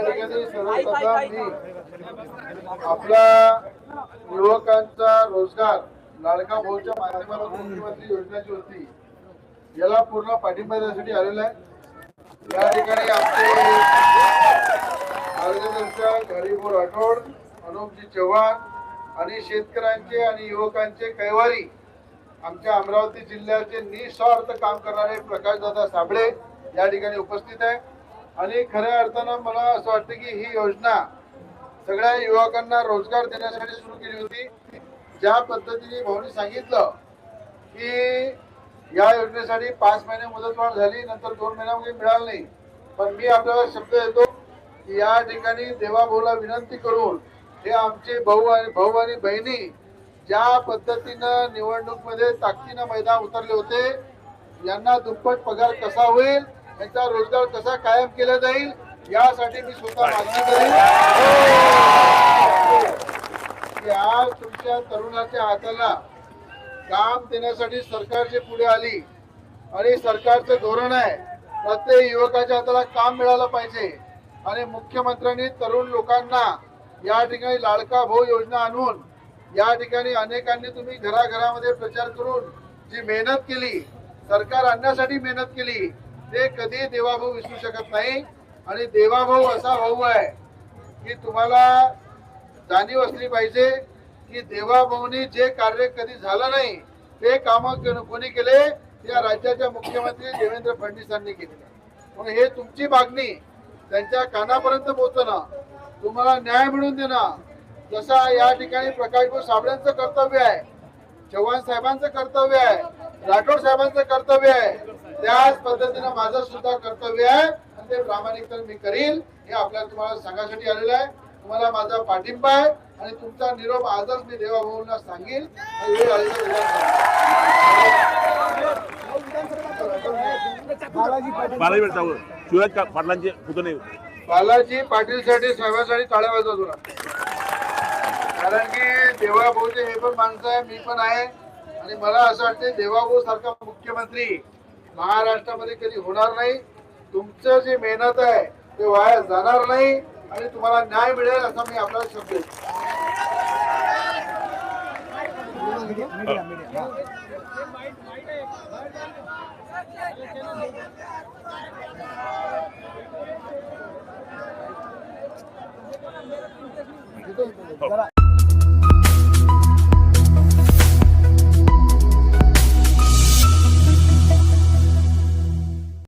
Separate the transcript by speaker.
Speaker 1: ठिकाणी सर्वप्रथम मी आपला युवकांचा रोजगार लाडका भाऊच्या माध्यमातून मुख्यमंत्री योजनेची होती, याला पूर्ण पाठिंबा देण्यासाठी आलेला आहे। या ठिकाणी आमचे मार्गदर्शक हरिभाऊ राठोड, अनुपजी चव्हाण आणि शेतकऱ्यांचे आणि युवकांचे कैवारी आमच्या अमरावती जिल्ह्याचे निस्वार्थ काम करणारे प्रकाशदादा साबळे या ठिकाणी उपस्थित आहे। आणि खऱ्या अर्थानं मला असं वाटतं की ही योजना सगळ्या युवकांना रोजगार देण्यासाठी सुरू केली होती। ज्या पद्धतीने भाऊनी सांगितलं की या योजनेसाठी 5 महिने मुदतवाढ झाली, नंतर 2 महिन्यामध्ये मिळालं नाही, पण मी आपल्याला शब्द देतो की या ठिकाणी देवाभाऊला विनंती करून हे आमचे भाऊ आणि बहिणी ज्या पद्धतीनं निवडणूक मध्ये ताकदीनं मैदान उतरले होते, यांना दुप्पट पगार कसा होईल, यांचा रोजगार कसा कायम केला जाईल, यासाठी मी स्वतः मागणी करेन की आज तुमच्या तरुणाच्या हाताला काम देण्यासाठी सरकारचे पुढे आली आणि सरकारचं धोरण आहे प्रत्येक युवकाच्या हाताला काम मिळालं पाहिजे। आणि मुख्यमंत्र्यांनी तरुण लोकांना या ठिकाणी लाडका भाऊ योजना आणून या ठिकाणी अनेकांनी तुम्ही घराघरामध्ये प्रचार करून जी मेहनत केली, सरकार आणण्यासाठी मेहनत केली, ते कधी देवाभाऊ विसरू शकत नाही। आणि देवाभाऊ असा भाऊ आहे की तुम्हाला जाणीव असली पाहिजे की देवाभाऊनी जे कार्य कधी झालं नाही ते काम कोणी केले, या राज्याच्या मुख्यमंत्री देवेंद्र फडणवीसांनी केले। म्हणून हे तुमची मागणी त्यांच्या कानापर्यंत पोहोचणं, तुम्हाला न्याय मिळवून देणं, जसा या ठिकाणी प्रकाशभाऊ साबळेंचं कर्तव्य आहे, चव्हाण साहेबांचं कर्तव्य आहे, राठोड साहेबांचं कर्तव्य आहे, त्याच पद्धतीने माझं सुद्धा कर्तव्य आहे आणि ते प्रामाणिकपणे मी करील हे आपल्याला तुम्हाला सांगण्यासाठी आलेलं आहे। तुम्हाला माझा पाठिंबा आहे आणि तुमचा निरोप आजच मी देवाभाऊंना सांगेल। बालाजी पाटील साठी साहेबांसाठी टाळ्या वाजवा तुला, कारण की देवाभाऊचे हे पण माणसं आहे, मी पण आहे आणि मला असं वाटतं देवाभाऊ सारखा मुख्यमंत्री महाराष्ट्रामध्ये कधी होणार नाही। तुमचं जे मेहनत आहे ते वाया जाणार नाही आणि तुम्हाला न्याय मिळेल असा मी आपल्याला शब्द देतो।